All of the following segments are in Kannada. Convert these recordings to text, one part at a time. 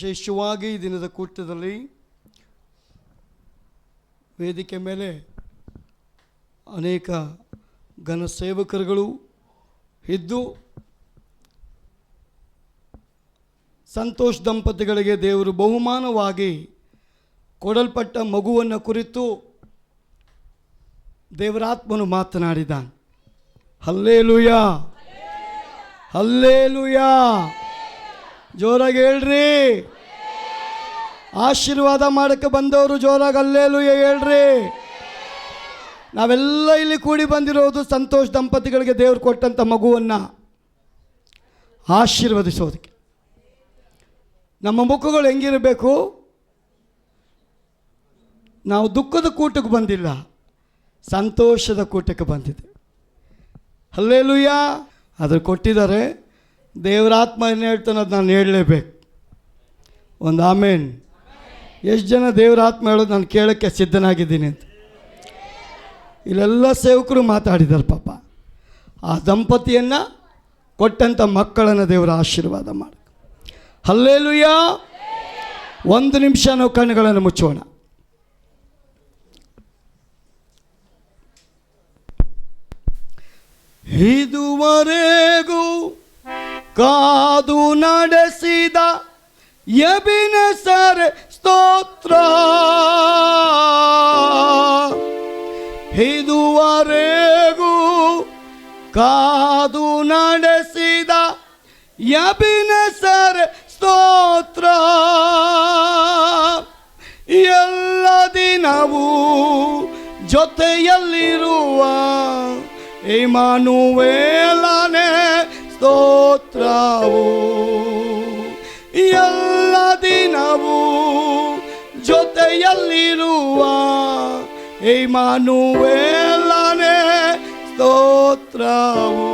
ವಿಶೇಷವಾಗಿ ಈ ದಿನದ ಕೂಟದಲ್ಲಿ ವೇದಿಕೆ ಮೇಲೆ ಅನೇಕ ಘನ ಸೇವಕರುಗಳು ಇದ್ದು ಸಂತೋಷ್ ದಂಪತಿಗಳಿಗೆ ದೇವರು ಬಹುಮಾನವಾಗಿ ಕೊಡಲ್ಪಟ್ಟ ಮಗುವನ್ನು ಕುರಿತು ದೇವರಾತ್ಮನು ಮಾತನಾಡಿದ್ದಾನೆ. ಹಲ್ಲೇಲೂಯಾ, ಹಲ್ಲೇಲೂಯಾ, ಜೋರಾಗಿ ಹೇಳ್ರಿ. ಆಶೀರ್ವಾದ ಮಾಡೋಕ್ಕೆ ಬಂದವರು ಜೋರಾಗಿ ಹಲ್ಲೇಲೂಯಾ ಹೇಳ್ರಿ. ನಾವೆಲ್ಲ ಇಲ್ಲಿ ಕೂಡಿ ಬಂದಿರೋದು ಸಂತೋಷ್ ದಂಪತಿಗಳಿಗೆ ದೇವರು ಕೊಟ್ಟಂಥ ಮಗುವನ್ನು ಆಶೀರ್ವದಿಸೋದಕ್ಕೆ. ನಮ್ಮ ಮುಖಗಳು ಹೆಂಗಿರಬೇಕು? ನಾವು ದುಃಖದ ಕೂಟಕ್ಕೆ ಬಂದಿಲ್ಲ, ಸಂತೋಷದ ಕೂಟಕ್ಕೆ ಬಂದಿದೆ. ಹಲ್ಲೇಲೂಯಾ. ಅದ್ರ ಕೊಟ್ಟಿದ್ದಾರೆ. ದೇವರಾತ್ಮ ಏನು ಹೇಳ್ತಾನೆ ಅದು ನಾನು ಹೇಳಲೇಬೇಕು. ಒಂದು ಆಮೇನ್. ಎಷ್ಟು ಜನ ದೇವರಾತ್ಮ ಹೇಳೋದು ನಾನು ಕೇಳೋಕ್ಕೆ ಸಿದ್ಧನಾಗಿದ್ದೀನಿ ಅಂತ. ಇಲ್ಲೆಲ್ಲ ಸೇವಕರು ಮಾತಾಡಿದ್ದಾರೆ. ಪಾಪ ಆ ದಂಪತಿಯನ್ನು ಕೊಟ್ಟಂಥ ಮಕ್ಕಳನ್ನು ದೇವರ ಆಶೀರ್ವಾದ ಮಾಡಿ. ಹಲ್ಲೇಲೂಯಾ. ಒಂದು ನಿಮಿಷ ನಾವು ಕಣ್ಣುಗಳನ್ನು ಮುಚ್ಚೋಣ. ಇದುವರೆಗೂ ಕಾದು ನಡೆಸಿದ ಎಬಿನೆಸರ್ ಸ್ತೋತ್ರ, ಇದುವರೆಗೂ ಕಾದು ನಡೆಸಿದ ಎಬಿನೆಸರ್ ಸ್ತೋತ್ರ, ಎಲ್ಲ ದಿನವೂ ಜೊತೆಯಲ್ಲಿರುವ ಇಮ್ಮಾನುವೇಲನೇ ಸ್ತೋತ್ರವು, ಎಲ್ಲ ದಿನವೂ ಜೊತೆಯಲ್ಲಿರುವ ಇಮ್ಮಾನುವೇಲನೇ ಸ್ತೋತ್ರವು.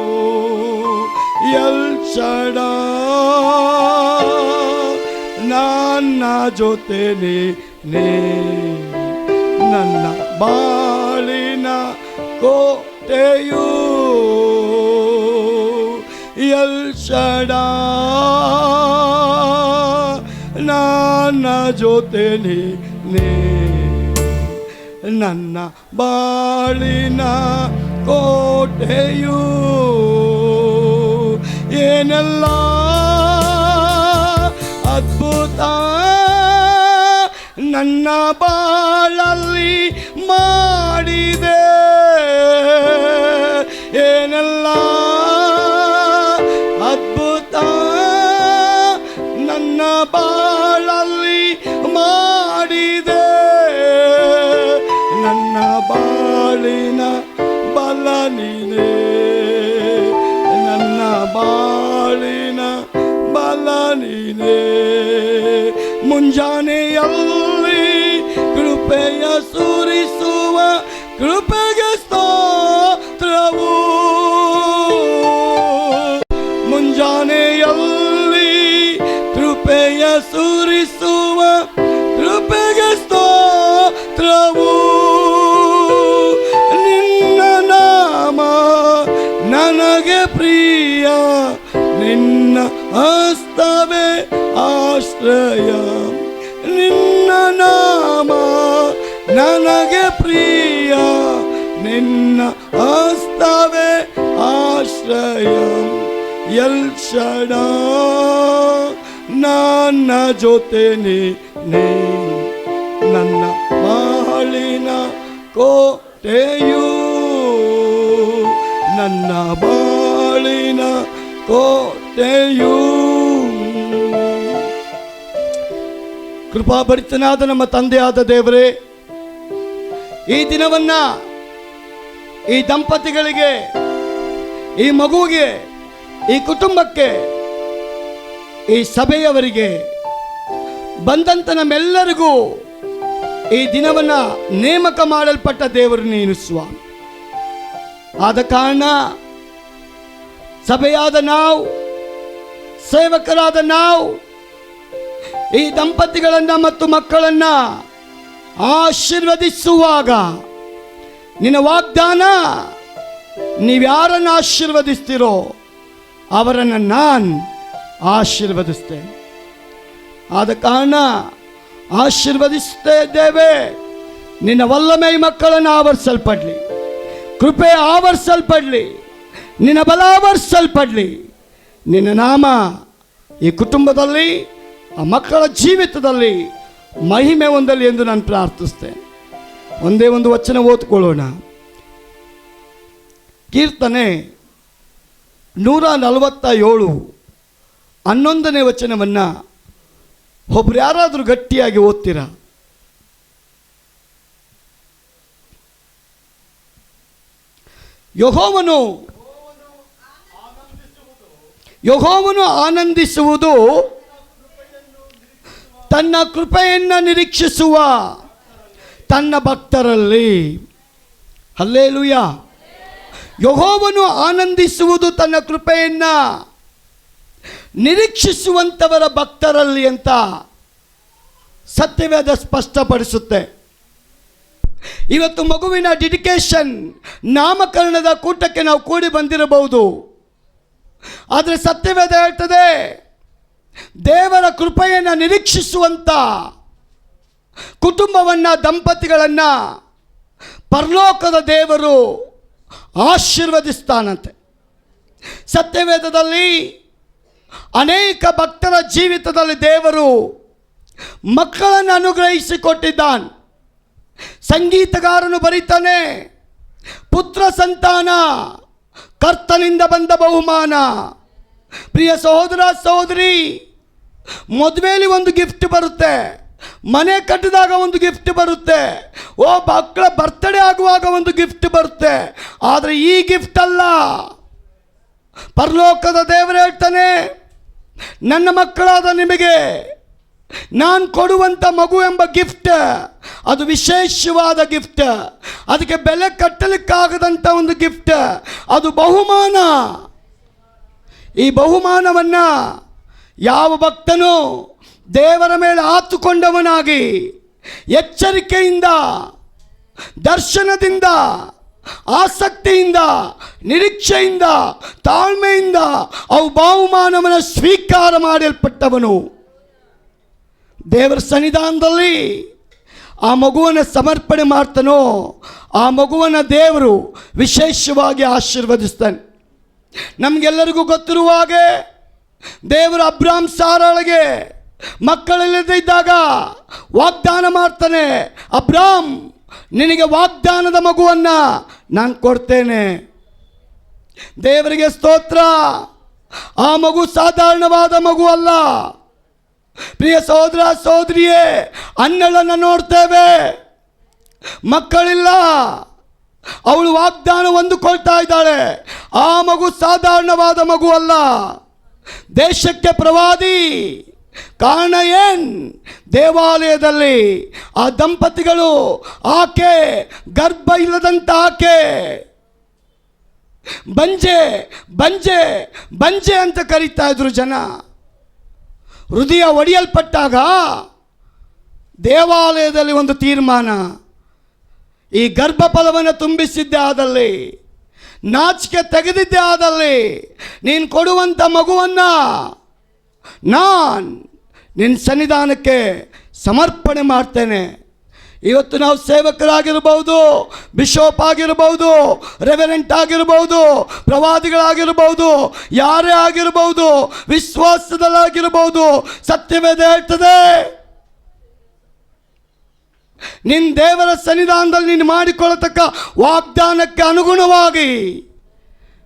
ಎಲ್ ಶಡಾಯ್ ನನ್ನ ಜೊತೆ ನೀ, ನನ್ನ ಬಾಳಿನ ಕೋಟೆಯು. ಎಲ್ ಶಡಾಯ್ ನನ್ನ ಜೊತೆ ನೀ, ನನ್ನ ಬಾಳಿನ ಕೋಟೆಯು. ಏನೆಲ್ಲ ಅದ್ಭುತ ನನ್ನ ಬಾಳಲ್ಲಿ ಮಾಡಿದೆ, ಏನೆಲ್ಲ ಅದ್ಭುತ ನನ್ನ ಬಾಳಲ್ಲಿ ಮಾಡಿದೆ. ನನ್ನ ಬಾಳಿನ ಬಲ ನೀನೇ, ನನ್ನ ಬಾಳಿನ ಬಲ ನೀನೇ. ಮುಂಜಾನೆಯಲ್ಲಿ ಕೃಪೆಯ ಸುರಿಸುವ ಕೃಪೆಗೆ ಸ್ತೋತ್ರವು, ಮುಂಜಾನೆಯಲ್ಲಿ ಕೃಪೆಯ ಸುರಿಸುವ ಕೃಪೆಗೆ ಸ್ತೋತ್ರವು. ನಿನ್ನ ನಾಮ ನನಗೆ ಪ್ರಿಯ, ನಿನ್ನ ಹಸ್ತವೇ ಆಶ್ರಯ. ನಿನ್ನ ನಾಮ ನನಗೆ ಪ್ರಿಯ, ನಿನ್ನ ಹಸ್ತವೇ ಆಶ್ರಯ. ಎಲ್ ಶಡಾಯ್ ನನ್ನ ಜೊತೆ ನೀ, ನನ್ನ ಬಾಳಿನ ಕೋಟೆಯು, ನನ್ನ ಬಾಳಿನ ಕೋಟೆಯು. ಕೃಪಾಭರಿತನಾದ ನಮ್ಮ ತಂದೆಯಾದ ದೇವರೇ, ಈ ದಿನವನ್ನ ಈ ದಂಪತಿಗಳಿಗೆ, ಈ ಮಗುವಿಗೆ, ಈ ಕುಟುಂಬಕ್ಕೆ, ಈ ಸಭೆಯವರಿಗೆ ಬಂದಂತ ನಮ್ಮೆಲ್ಲರಿಗೂ ಈ ದಿನವನ್ನ ನೇಮಕ ಮಾಡಲ್ಪಟ್ಟ ದೇವರು ನೀನು ಸ್ವಾಮಿ. ಆದ ಕಾರಣ ಸಭೆಯಾದ ನಾವು, ಸೇವಕರಾದ ನಾವು ಈ ದಂಪತಿಗಳನ್ನ ಮತ್ತು ಮಕ್ಕಳನ್ನ ಆಶೀರ್ವದಿಸುವಾಗ ನಿನ್ನ ವಾಗ್ದಾನ, ನೀವ್ಯಾರನ್ನು ಆಶೀರ್ವದಿಸ್ತೀರೋ ಅವರನ್ನು ನಾನು ಆಶೀರ್ವದಿಸ್ತೇನೆ. ಆದ ಕಾರಣ ಆಶೀರ್ವದಿಸ್ತಾ ಇದ್ದೇವೆ. ನಿನ್ನ ವಲ್ಲಮೈ ಮಕ್ಕಳನ್ನು ಆವರಿಸಲ್ಪಡಲಿ, ಕೃಪೆ ಆವರಿಸಲ್ಪಡಲಿ, ನಿನ್ನ ಬಲ ಆವರಿಸಲ್ಪಡಲಿ. ನಿನ್ನ ನಾಮ ಈ ಕುಟುಂಬದಲ್ಲಿ, ಆ ಮಕ್ಕಳ ಜೀವಿತದಲ್ಲಿ ಮಹಿಮೆ ಹೊಂದಲಿ ಎಂದು ನಾನು ಪ್ರಾರ್ಥಿಸ್ತೇನೆ. ಒಂದೇ ಒಂದು ವಚನ ಓದ್ಕೊಳ್ಳೋಣ. ಕೀರ್ತನೆ 147 11ನೇ ವಚನವನ್ನು ಒಬ್ರು ಯಾರಾದರೂ ಗಟ್ಟಿಯಾಗಿ ಓದ್ತೀರಾ? ಯೆಹೋವನು ಆನಂದಿಸುವುದು ತನ್ನ ಕೃಪೆಯನ್ನು ನಿರೀಕ್ಷಿಸುವ ತನ್ನ ಭಕ್ತರಲ್ಲಿ. ಹಲ್ಲೆಲೂಯಾ. ಯೆಹೋವನು ಆನಂದಿಸುವುದು ತನ್ನ ಕೃಪೆಯನ್ನು ನಿರೀಕ್ಷಿಸುವಂಥವರ ಭಕ್ತರಲ್ಲಿ ಅಂತ ಸತ್ಯವೇದ ಸ್ಪಷ್ಟಪಡಿಸುತ್ತೆ. ಇವತ್ತು ಮಗುವಿನ ಡೆಡಿಕೇಶನ್, ನಾಮಕರಣದ ಕೂಟಕ್ಕೆ ನಾವು ಕೂಡಿ ಬಂದಿರಬಹುದು. ಆದರೆ ಸತ್ಯವೇದ ಹೇಳ್ತದೆ, ದೇವರ ಕೃಪೆಯನ್ನು ನಿರೀಕ್ಷಿಸುವಂಥ ಕುಟುಂಬವನ್ನು, ದಂಪತಿಗಳನ್ನು ಪರಲೋಕದ ದೇವರು ಆಶೀರ್ವದಿಸ್ತಾನಂತೆ. ಸತ್ಯವೇದದಲ್ಲಿ ಅನೇಕ ಭಕ್ತರ ಜೀವಿತದಲ್ಲಿ ದೇವರು ಮಕ್ಕಳನ್ನು ಅನುಗ್ರಹಿಸಿಕೊಟ್ಟಿದ್ದಾನೆ. ಸಂಗೀತಗಾರನು ಬರೀತಾನೆ, ಪುತ್ರ ಸಂತಾನ ಕರ್ತನಿಂದ ಬಂದ ಬಹುಮಾನ. ಪ್ರಿಯ ಸಹೋದರ ಸಹೋದರಿ, ಮದುವೆಯಲ್ಲಿ ಒಂದು ಗಿಫ್ಟ್ ಬರುತ್ತೆ, ಮನೆ ಕಟ್ಟಿದಾಗ ಒಂದು ಗಿಫ್ಟ್ ಬರುತ್ತೆ, ಮಕ್ಕಳ ಬರ್ತ್ಡೇ ಆಗುವಾಗ ಒಂದು ಗಿಫ್ಟ್ ಬರುತ್ತೆ. ಆದರೆ ಈ ಗಿಫ್ಟ್ ಅಲ್ಲ. ಪರಲೋಕದ ದೇವರು ಹೇಳ್ತಾನೆ, ನನ್ನ ಮಕ್ಕಳಾದ ನಿಮಗೆ ನಾನು ಕೊಡುವಂಥ ಮಗು ಎಂಬ ಗಿಫ್ಟ್ ಅದು ವಿಶೇಷವಾದ ಗಿಫ್ಟ್. ಅದಕ್ಕೆ ಬೆಲೆ ಕಟ್ಟಲಿಕ್ಕಾಗದಂಥ ಒಂದು ಗಿಫ್ಟ್, ಅದು ಬಹುಮಾನ. ಈ ಬಹುಮಾನವನ್ನು ಯಾವ ಭಕ್ತನು ದೇವರ ಮೇಲೆ ಆತುಕೊಂಡವನಾಗಿ ಎಚ್ಚರಿಕೆಯಿಂದ, ದರ್ಶನದಿಂದ, ಆಸಕ್ತಿಯಿಂದ, ನಿರೀಕ್ಷೆಯಿಂದ, ತಾಳ್ಮೆಯಿಂದ ಅವು ಬಹುಮಾನವನ್ನು ಸ್ವೀಕಾರ ಮಾಡಲ್ಪಟ್ಟವನು, ದೇವರ ಸನ್ನಿಧಾನದಲ್ಲಿ ಆ ಮಗುವನ್ನು ಸಮರ್ಪಣೆ ಮಾಡ್ತಾನೋ ಆ ಮಗುವನ್ನು ದೇವರು ವಿಶೇಷವಾಗಿ ಆಶೀರ್ವದಿಸ್ತಾನೆ. ನಮಗೆಲ್ಲರಿಗೂ ಗೊತ್ತಿರುವ ಹಾಗೆ ದೇವರು ಅಬ್ರಾಮ್ ಸಾರಾಳಿಗೆ ಮಕ್ಕಳಿಲ್ಲದೆ ಇದ್ದಾಗ ವಾಗ್ದಾನ ಮಾಡ್ತಾನೆ, ಅಬ್ರಾಮ್ ನಿನಗೆ ವಾಗ್ದಾನದ ಮಗುವನ್ನು ನಾನು ಕೊಡ್ತೇನೆ. ದೇವರಿಗೆ ಸ್ತೋತ್ರ. ಆ ಮಗು ಸಾಧಾರಣವಾದ ಮಗು ಅಲ್ಲ. ಪ್ರಿಯ ಸಹೋದರ ಸಹೋದರಿಯೇ, ಅನ್ನಳನ್ನು ನೋಡ್ತೇವೆ, ಮಕ್ಕಳಿಲ್ಲ, ಅವಳು ವಾಗ್ದಾನ ಹೊಂದಿಕೊಳ್ತಾ ಇದ್ದಾಳೆ. ಆ ಮಗು ಸಾಧಾರಣವಾದ ಮಗು ಅಲ್ಲ, ದೇಶಕ್ಕೆ ಪ್ರವಾದಿ. ಕಾರಣ ಏನ್? ದೇವಾಲಯದಲ್ಲಿ ಆ ದಂಪತಿಗಳು, ಆಕೆ ಗರ್ಭ ಇಲ್ಲದಂತ ಆಕೆ ಬಂಜೆ ಬಂಜೆ ಬಂಜೆ ಅಂತ ಕರೀತಾ ಇದ್ರು ಜನ. ಹೃದಯ ಒಡೆಯಲ್ಪಟ್ಟಾಗ ದೇವಾಲಯದಲ್ಲಿ ಒಂದು ತೀರ್ಮಾನ, ಈ ಗರ್ಭಫಲವನ್ನು ತುಂಬಿಸಿದ್ದೇ ಆದಲ್ಲಿ, ನಾಚಿಕೆ ತೆಗೆದಿದ್ದೇ ಆದಲ್ಲಿ, ನೀನು ಕೊಡುವಂಥ ಮಗುವನ್ನು ನಾನು ನಿನ್ನ ಸನ್ನಿಧಾನಕ್ಕೆ ಸಮರ್ಪಣೆ ಮಾಡ್ತೇನೆ. ಇವತ್ತು ನಾವು ಸೇವಕರಾಗಿರ್ಬೋದು, ಬಿಷಪ್ ಆಗಿರ್ಬೋದು, ರೆವರೆಂಟ್ ಆಗಿರ್ಬೋದು, ಪ್ರವಾದಿಗಳಾಗಿರ್ಬೋದು, ಯಾರೇ ಆಗಿರ್ಬೋದು, ವಿಶ್ವಾಸದಲ್ಲಾಗಿರ್ಬೋದು, ಸತ್ಯವೇದ ಹೇಳ್ತದೆ, ನಿನ್ನ ದೇವರ ಸನ್ನಿಧಾನದಲ್ಲಿ ನೀನು ಮಾಡಿಕೊಳ್ಳತಕ್ಕ ವಾಗ್ದಾನಕ್ಕೆ ಅನುಗುಣವಾಗಿ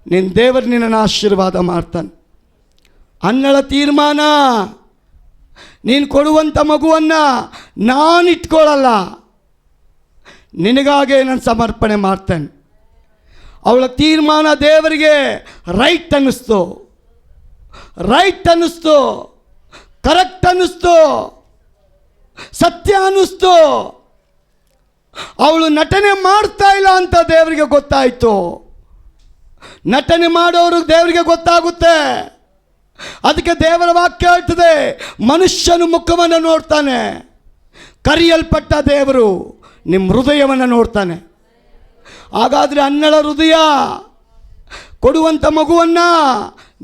ನಿನ್ನ ದೇವರು ನಿನ್ನನ್ನು ಆಶೀರ್ವಾದ ಮಾಡ್ತಾನೆ. ಅನ್ನಳ ತೀರ್ಮಾನ, ನೀನು ಕೊಡುವಂಥ ಮಗುವನ್ನು ನಾನು ಇಟ್ಕೊಳ್ಳಲ್ಲ, ನಿನಗಾಗೆ ನಾನು ಸಮರ್ಪಣೆ ಮಾಡ್ತೇನೆ. ಅವಳ ತೀರ್ಮಾನ ದೇವರಿಗೆ ರೈಟ್ ಅನ್ನಿಸ್ತು, ಕರೆಕ್ಟ್ ಅನ್ನಿಸ್ತು, ಸತ್ಯ ಅನ್ನಿಸ್ತು. ಅವಳು ನಟನೆ ಮಾಡ್ತಾ ಇಲ್ಲ ಅಂತ ದೇವರಿಗೆ ಗೊತ್ತಾಯಿತು. ನಟನೆ ಮಾಡೋರು ದೇವರಿಗೆ ಗೊತ್ತಾಗುತ್ತೆ. ಅದಕ್ಕೆ ದೇವರ ವಾಕ್ಯ ಹೇಳ್ತದೆ, ಮನುಷ್ಯನು ಮುಖವನ್ನು ನೋಡ್ತಾನೆ, ಕರೆಯಲ್ಪಟ್ಟ ದೇವರು ನಿಮ್ಮ ಹೃದಯವನ್ನು ನೋಡ್ತಾನೆ. ಹಾಗಾದರೆ ಅನ್ನಳ ಹೃದಯ ಕೊಡುವಂಥ ಮಗುವನ್ನು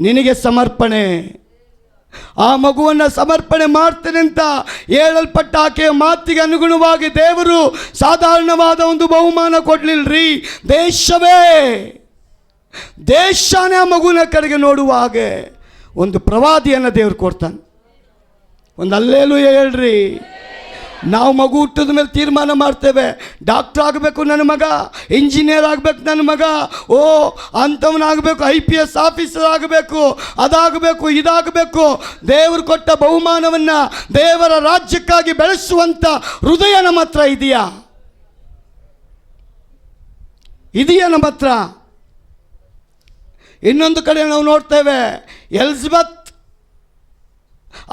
ನಿನಗೆ ಸಮರ್ಪಣೆ. ಆ ಮಗುವನ್ನು ಸಮರ್ಪಣೆ ಮಾಡ್ತೇನೆ ಅಂತ ಹೇಳಲ್ಪಟ್ಟ ಆಕೆಯ ಮಾತಿಗೆ ಅನುಗುಣವಾಗಿ ದೇವರು ಸಾಧಾರಣವಾದ ಒಂದು ಬಹುಮಾನ ಕೊಡಲಿಲ್ಲರಿ. ದೇಶನೇ ಆ ಮಗುವಿನ ಕಡೆಗೆ ನೋಡುವ ಹಾಗೆ ಒಂದು ಪ್ರವಾದಿಯನ್ನು ದೇವರು ಕೊಡ್ತಾನೆ. ಒಂದು ಅಲ್ಲೇಲೂಯಾ ಹೇಳ್ರಿ. ನಾವು ಮಗು ಹುಟ್ಟಿದ ಮೇಲೆ ತೀರ್ಮಾನ ಮಾಡ್ತೇವೆ, ಡಾಕ್ಟ್ರ್ ಆಗಬೇಕು ನನ್ನ ಮಗ, ಇಂಜಿನಿಯರ್ ಆಗಬೇಕು ನನ್ನ ಮಗ, ಅಂಥವನಾಗಬೇಕು, IPS ಆಫೀಸರ್ ಆಗಬೇಕು, ಅದಾಗಬೇಕು ಇದಾಗಬೇಕು. ದೇವರು ಕೊಟ್ಟ ಬಹುಮಾನವನ್ನು ದೇವರ ರಾಜ್ಯಕ್ಕಾಗಿ ಬೆಳೆಸುವಂಥ ಹೃದಯ ನಮ್ಮ ಹತ್ರ ಇದೆಯಾ ನಮ್ಮ ಹತ್ರ? ಇನ್ನೊಂದು ಕಡೆ ನಾವು ನೋಡ್ತೇವೆ, ಎಲಿಜಬೆತ್,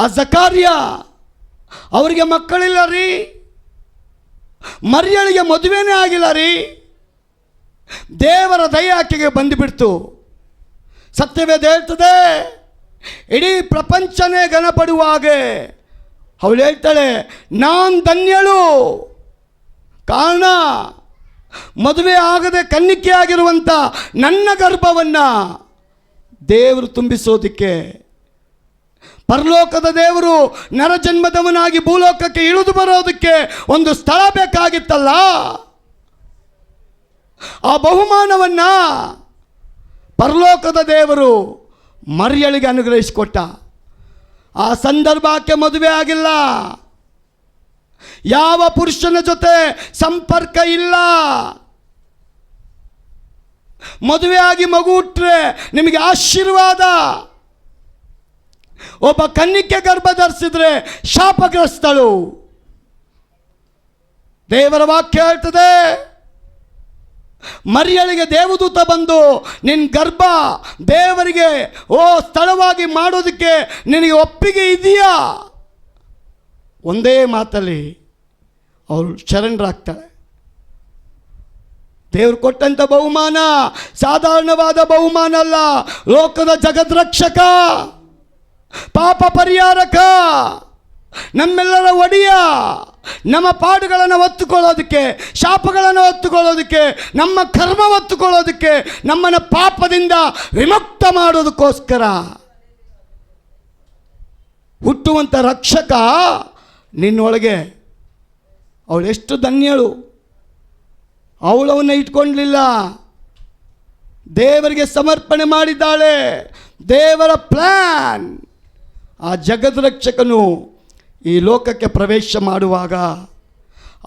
ಆ ಜಕಾರ್ಯ ಅವರಿಗೆ ಮಕ್ಕಳಿಲ್ಲ ರೀ, ಮರಿಯಳಿಗೆ ಮದುವೆನೇ ಆಗಿಲ್ಲ ರೀ. ದೇವರ ದಯೆ ಆಕೆಗೆ ಬಂದುಬಿಡ್ತು. ಸತ್ಯವೇದ ಹೇಳ್ತದೆ, ಇಡೀ ಪ್ರಪಂಚನೇ ಘನಪಡುವ ಹಾಗೆ ಅವಳು ಹೇಳ್ತಾಳೆ, ನಾನು ಧನ್ಯಳು. ಕಾರಣ, ಮದುವೆ ಆಗದೆ ಕನ್ನಿಕೆ ಆಗಿರುವಂಥ ನನ್ನ ಗರ್ಭವನ್ನು ದೇವರು ತುಂಬಿಸೋದಕ್ಕೆ ಪರಲೋಕದ ದೇವರು ನರಜನ್ಮದವನಾಗಿ ಭೂಲೋಕಕ್ಕೆ ಇಳಿದು ಬರೋದಕ್ಕೆ ಒಂದು ಸ್ಥಳ ಬೇಕಾಗಿತ್ತಲ್ಲ. ಆ ಬಹುಮಾನವನ್ನು ಪರಲೋಕದ ದೇವರು ಮರಿಯಳಿಗೆ ಅನುಗ್ರಹಿಸಿಕೊಟ್ಟ. ಆ ಸಂದರ್ಭ ಆಕೆ ಮದುವೆ ಆಗಿಲ್ಲ, ಯಾವ ಪುರುಷನ ಜೊತೆ ಸಂಪರ್ಕ ಇಲ್ಲ. ಮದುವೆ ಆಗಿ ಮಗು ಹುಟ್ಟರೆ ನಿಮಗೆ ಆಶೀರ್ವಾದ. ಒಬ್ಬ ಕನ್ನಿಕೆ ಗರ್ಭ ಧರಿಸಿದ್ರೆ ಶಾಪಗ್ರಸ್ತಳು. ದೇವರ ವಾಕ್ಯ ಹೇಳ್ತದೆ, ಮರಿಯಳಿಗೆ ದೇವದೂತ ಬಂದು ನಿನ್ನ ಗರ್ಭ ದೇವರಿಗೆ ಸ್ಥಳವಾಗಿ ಮಾಡೋದಕ್ಕೆ ನಿನಗೆ ಒಪ್ಪಿಗೆ ಇದೆಯಾ? ಒಂದೇ ಮಾತಲ್ಲಿ ಅವಳು ಶರಣರಾಗ್ತಾಳೆ. ದೇವರು ಕೊಟ್ಟಂಥ ಬಹುಮಾನ ಸಾಧಾರಣವಾದ ಬಹುಮಾನ ಅಲ್ಲ. ಲೋಕದ ಜಗದ್ರಕ್ಷಕ, ಪಾಪ ಪರಿಹಾರಕ, ನಮ್ಮೆಲ್ಲರ ಒಡೆಯ, ನಮ್ಮ ಪಾಡುಗಳನ್ನು ಹೊತ್ತುಕೊಳ್ಳೋದಕ್ಕೆ, ಶಾಪಗಳನ್ನು ಹೊತ್ತುಕೊಳ್ಳೋದಕ್ಕೆ, ನಮ್ಮ ಕರ್ಮ ಹೊತ್ತುಕೊಳ್ಳೋದಕ್ಕೆ, ನಮ್ಮನ್ನು ಪಾಪದಿಂದ ವಿಮುಕ್ತ ಮಾಡೋದಕ್ಕೋಸ್ಕರ ಹುಟ್ಟುವಂಥ ರಕ್ಷಕ ನಿನ್ನೊಳಗೆ. ಅವಳು ಎಷ್ಟು ಧನ್ಯಳು. ಅವಳವನ್ನು ಇಟ್ಕೊಳ್ಳಲಿಲ್ಲ, ದೇವರಿಗೆ ಸಮರ್ಪಣೆ ಮಾಡಿದ್ದಾಳೆ. ದೇವರ ಪ್ಲ್ಯಾನ್, ಆ ಜಗದ್ರಕ್ಷಕನು ಈ ಲೋಕಕ್ಕೆ ಪ್ರವೇಶ ಮಾಡುವಾಗ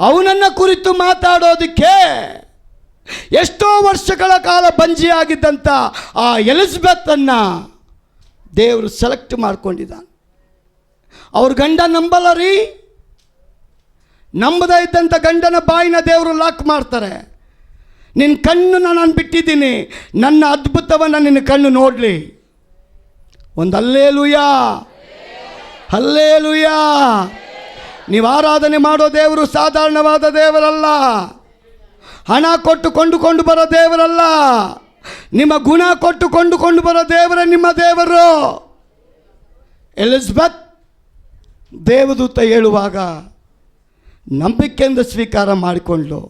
ಅವನನ್ನು ಕುರಿತು ಮಾತಾಡೋದಕ್ಕೆ ಎಷ್ಟೋ ವರ್ಷಗಳ ಕಾಲ ಬಂಜಿಯಾಗಿದ್ದಂಥ ಆ ಎಲಿಜಬೆತ್ತನ್ನು ದೇವರು ಸೆಲೆಕ್ಟ್ ಮಾಡ್ಕೊಂಡಿದ್ದಾನೆ. ಅವ್ರ ಗಂಡ ನಂಬಲ್ಲ ರೀ. ನಂಬದೇ ಇದ್ದಂಥ ಗಂಡನ ಬಾಯಿನ ದೇವರು ಲಾಕ್ ಮಾಡ್ತಾರೆ. ನಿನ್ನ ಕಣ್ಣು ನಾನು ಬಿಟ್ಟಿದ್ದೀನಿ, ನನ್ನ ಅದ್ಭುತವನ್ನು ನಿನ್ನ ಕಣ್ಣು ನೋಡಲಿ. ಒಂದು ಹಲ್ಲೇಲೂಯಾ, ಹಲ್ಲೇಲೂಯಾ. ನೀವು ಆರಾಧನೆ ಮಾಡೋ ದೇವರು ಸಾಧಾರಣವಾದ ದೇವರಲ್ಲ. ಹಣ ಕೊಟ್ಟು ಕೊಂಡುಕೊಂಡು ಬರೋ ದೇವರಲ್ಲ. ನಿಮ್ಮ ಗುಣ ಕೊಟ್ಟು ಕೊಂಡುಕೊಂಡು ಬರೋ ದೇವರೇ ನಿಮ್ಮ ದೇವರು. ಎಲಿಜಬೆತ್ ದೇವದೂತ ಹೇಳುವಾಗ ನಂಬಿಕೆಯಿಂದ ಸ್ವೀಕಾರ ಮಾಡಿಕೊಂಡ್ಲು.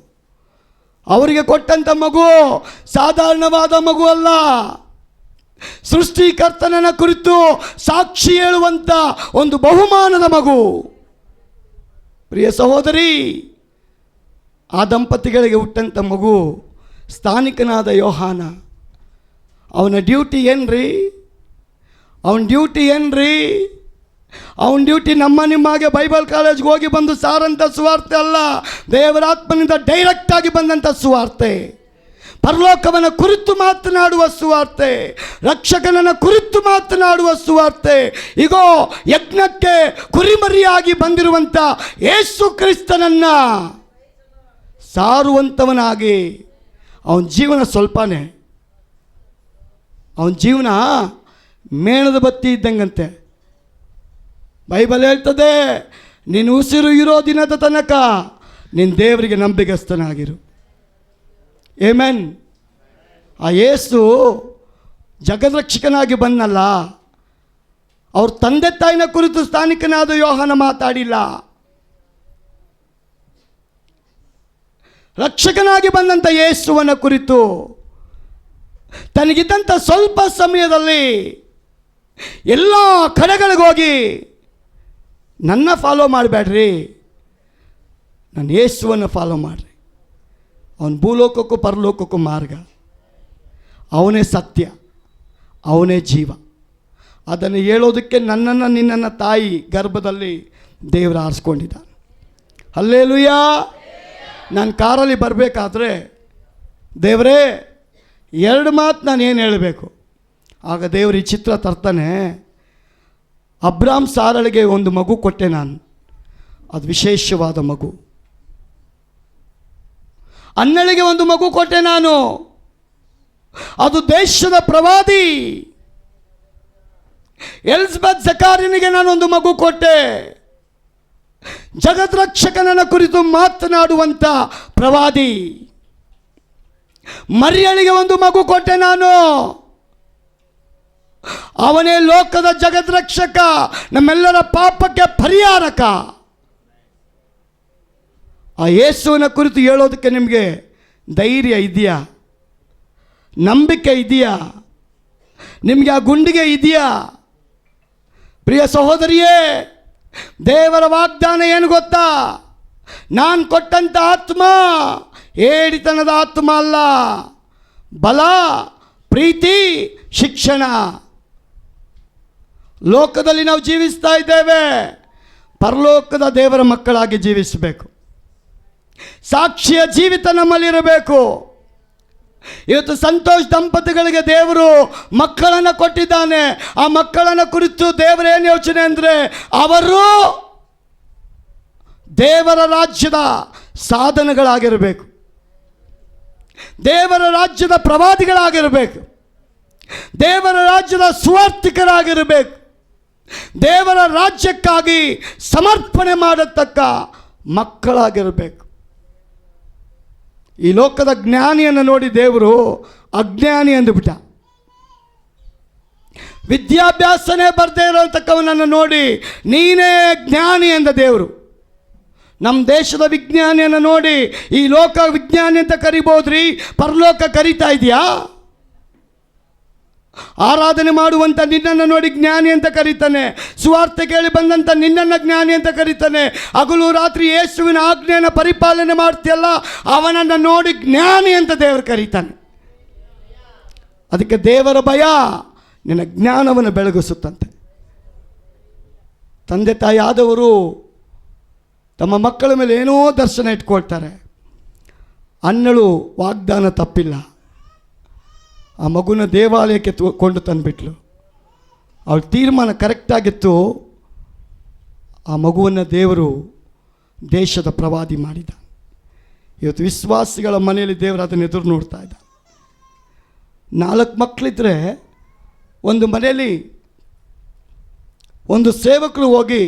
ಅವರಿಗೆ ಕೊಟ್ಟಂಥ ಮಗು ಸಾಧಾರಣವಾದ ಮಗು ಅಲ್ಲ. ಸೃಷ್ಟಿಕರ್ತನನ ಕುರಿತು ಸಾಕ್ಷಿ ಹೇಳುವಂಥ ಒಂದು ಬಹುಮಾನದ ಮಗು. ಪ್ರಿಯ ಸಹೋದರಿ, ಆ ದಂಪತಿಗಳಿಗೆ ಹುಟ್ಟಂಥ ಮಗು ಸ್ಥಾನಿಕನಾದ ಯೋಹಾನ. ಅವನ ಡ್ಯೂಟಿ ಏನ್ರಿ? ಅವನ ಡ್ಯೂಟಿ ನಮ್ಮ ನಿಮ್ಮಾಗೆ ಬೈಬಲ್ ಕಾಲೇಜ್ಗೆ ಹೋಗಿ ಬಂದು ಸಾರಂಥ ಸುವಾರ್ತೆ ಅಲ್ಲ. ದೇವರಾತ್ಮನಿಂದ ಡೈರೆಕ್ಟಾಗಿ ಬಂದಂಥ ಸುವಾರ್ತೆ, ಪರಲೋಕವನ್ನು ಕುರಿತು ಮಾತನಾಡುವ ಸುವಾರ್ತೆ, ರಕ್ಷಕನನ್ನು ಕುರಿತು ಮಾತನಾಡುವ ಸುವಾರ್ತೆ. ಈಗೋ ಯಜ್ಞಕ್ಕೆ ಕುರಿಮರಿಯಾಗಿ ಬಂದಿರುವಂಥ ಯೇಸು ಕ್ರಿಸ್ತನನ್ನು ಸಾರುವಂಥವನಾಗಿ ಅವನ ಜೀವನ ಸ್ವಲ್ಪನೇ. ಅವನ ಜೀವನ ಮೇಣದ ಬತ್ತಿ ಇದ್ದಂಗಂತೆ. ಬೈಬಲ್ ಹೇಳ್ತದೆ, ನೀನು ಉಸಿರು ಇರೋ ದಿನದ ತನಕ ನಿನ್ನ ದೇವರಿಗೆ ನಂಬಿಗಸ್ತನಾಗಿರು. ಆಮೆನ್. ಆ ಯೇಸು ಜಗದ್ರಕ್ಷಕನಾಗಿ ಬಂದಲ್ಲ, ಅವ್ರ ತಂದೆ ತಾಯಿನ ಕುರಿತು ಸ್ಥಾನಿಕನಾದ ಯೋಹಾನ ಮಾತಾಡಿಲ್ಲ. ರಕ್ಷಕನಾಗಿ ಬಂದಂಥ ಯೇಸುವನ ಕುರಿತು ತನಗಿದ್ದಂಥ ಸ್ವಲ್ಪ ಸಮಯದಲ್ಲಿ ಎಲ್ಲ ಕಡೆಗಳಿಗೆ ಹೋಗಿ ನನ್ನ ಫಾಲೋ ಮಾಡಬೇಡ್ರಿ, ನಾನು ಯೇಸುವನ್ನು ಫಾಲೋ ಮಾಡಿರಿ. ಅವನ ಭೂಲೋಕಕ್ಕೂ ಪರಲೋಕಕ್ಕೂ ಮಾರ್ಗ, ಅವನೇ ಸತ್ಯ, ಅವನೇ ಜೀವ. ಅದನ್ನು ಹೇಳೋದಕ್ಕೆ ನನ್ನನ್ನು ನಿನ್ನನ್ನು ತಾಯಿ ಗರ್ಭದಲ್ಲಿ ದೇವರು ಆರಿಸ್ಕೊಂಡಿದ್ದಾನೆ. ಹಲ್ಲೇಲೂಯಾ. ನಾನು ಕಾರಲ್ಲಿ ಬರಬೇಕಾದ್ರೆ ದೇವರೇ 2 ಮಾತು ನಾನು ಏನು ಹೇಳಬೇಕು? ಆಗ ದೇವರು ಈ ಚಿತ್ರ ತರ್ತಾನೆ. ಅಬ್ರಾಮ್ ಸಾರಳಿಗೆ ಒಂದು ಮಗು ಕೊಟ್ಟೆ ನಾನು, ಅದು ವಿಶೇಷವಾದ ಮಗು. ಅನ್ನಳಿಗೆ ಒಂದು ಮಗು ಕೊಟ್ಟೆ ನಾನು, ಅದು ದೇಶದ ಪ್ರವಾದಿ. ಎಲಿಜಬೆತ್ ಜಕಾರಿಯನಿಗೆ ನಾನೊಂದು ಮಗು ಕೊಟ್ಟೆ, ಜಗದ್ರಕ್ಷಕನನ್ನ ಕುರಿತು ಮಾತನಾಡುವಂಥ ಪ್ರವಾದಿ. ಮರಿಯಳಿಗೆ ಒಂದು ಮಗು ಕೊಟ್ಟೆ ನಾನು, ಅವನೇ ಲೋಕದ ಜಗದ್ರಕ್ಷಕ, ನಮ್ಮೆಲ್ಲರ ಪಾಪಕ್ಕೆ ಪರಿಹಾರಕ. ಆ ಯೇಸುವಿನ ಕುರಿತು ಹೇಳೋದಕ್ಕೆ ನಿಮಗೆ ಧೈರ್ಯ ಇದೆಯಾ? ನಂಬಿಕೆ ಇದೆಯಾ? ನಿಮಗೆ ಆ ಗುಂಡಿಗೆ ಇದೆಯಾ? ಪ್ರಿಯ ಸಹೋದರಿಯೇ, ದೇವರ ವಾಗ್ದಾನ ಏನು ಗೊತ್ತಾ? ನಾನು ಕೊಟ್ಟಂಥ ಆತ್ಮ ಏಡಿತನದ ಆತ್ಮ ಅಲ್ಲ, ಬಲ, ಪ್ರೀತಿ, ಶಿಕ್ಷಣ. ಲೋಕದಲ್ಲಿ ನಾವು ಜೀವಿಸ್ತಾ ಇದ್ದೇವೆ, ಪರಲೋಕದ ದೇವರ ಮಕ್ಕಳಾಗಿ ಜೀವಿಸಬೇಕು. ಸಾಕ್ಷಿಯ ಜೀವಿತ ನಮ್ಮಲ್ಲಿರಬೇಕು. ಇವತ್ತು ಸಂತೋಷ್ ದಂಪತಿಗಳಿಗೆ ದೇವರು ಮಕ್ಕಳನ್ನು ಕೊಟ್ಟಿದ್ದಾನೆ. ಆ ಮಕ್ಕಳನ್ನು ಕುರಿತು ದೇವರೇನು ಯೋಚನೆ ಅಂದರೆ, ಅವರು ದೇವರ ರಾಜ್ಯದ ಸಾಧನಗಳಾಗಿರಬೇಕು, ದೇವರ ರಾಜ್ಯದ ಪ್ರವಾದಿಗಳಾಗಿರಬೇಕು, ದೇವರ ರಾಜ್ಯದ ಸುವಾರ್ತಿಕರಾಗಿರಬೇಕು, ದೇವರ ರಾಜ್ಯಕ್ಕಾಗಿ ಸಮರ್ಪಣೆ ಮಾಡತಕ್ಕ ಮಕ್ಕಳಾಗಿರಬೇಕು. ಈ ಲೋಕದ ಜ್ಞಾನಿಯನ್ನು ನೋಡಿ ದೇವರು ಅಜ್ಞಾನಿ ಅಂದುಬಿಟ್ಟ. ವಿದ್ಯಾಭ್ಯಾಸನೇ ಬರದೇ ಇರೋತಕ್ಕವನನ್ನು ನೋಡಿ ನೀನೇ ಜ್ಞಾನಿ ಎಂದ ದೇವರು. ನಮ್ಮ ದೇಶದ ವಿಜ್ಞಾನಿಯನ್ನು ನೋಡಿ ಈ ಲೋಕ ವಿಜ್ಞಾನಿ ಅಂತ ಕರಿಬೋದ್ರಿ, ಪರಲೋಕ ಕರೀತಾ ಇದೆಯಾ? ಆರಾಧನೆ ಮಾಡುವಂಥ ನಿನ್ನನ್ನು ನೋಡಿ ಜ್ಞಾನಿ ಅಂತ ಕರೀತಾನೆ, ಸುವಾರ್ತೆ ಕೇಳಿ ಬಂದಂಥ ನಿನ್ನನ್ನು ಜ್ಞಾನಿ ಅಂತ ಕರೀತಾನೆ. ಹಗಲು ರಾತ್ರಿ ಯೇಸುವಿನ ಆಜ್ಞೆಯನ್ನು ಪರಿಪಾಲನೆ ಮಾಡ್ತೀಯಲ್ಲ, ಅವನನ್ನು ನೋಡಿ ಜ್ಞಾನಿ ಅಂತ ದೇವರು ಕರೀತಾನೆ. ಅದಕ್ಕೆ ದೇವರ ಭಯ ನಿನ್ನ ಜ್ಞಾನವನ್ನು ಬೆಳಗಿಸುತ್ತಂತೆ. ತಂದೆ ತಾಯಿ ಆದವರು ತಮ್ಮ ಮಕ್ಕಳ ಮೇಲೆ ಏನೋ ದರ್ಶನ ಇಟ್ಕೊಳ್ತಾರೆ. ಅನ್ನಳು ವಾಗ್ದಾನ ತಪ್ಪಿಲ್ಲ, ಆ ಮಗುನ ದೇವಾಲಯಕ್ಕೆ ಕೊಂಡು ತಂದುಬಿಟ್ಲು. ಅವಳ ತೀರ್ಮಾನ ಕರೆಕ್ಟಾಗಿತ್ತು. ಆ ಮಗುವನ್ನು ದೇವರು ದೇಶದ ಪ್ರವಾದಿ ಮಾಡಿದ. ಇವತ್ತು ವಿಶ್ವಾಸಿಗಳ ಮನೆಯಲ್ಲಿ ದೇವರು ಅದನ್ನು ಎದುರು ನೋಡ್ತಾ ಇದ್ದ. 4 ಮಕ್ಕಳಿದ್ರೆ ಒಂದು ಮನೆಯಲ್ಲಿ ಒಂದು ಸೇವಕರು ಹೋಗಿ,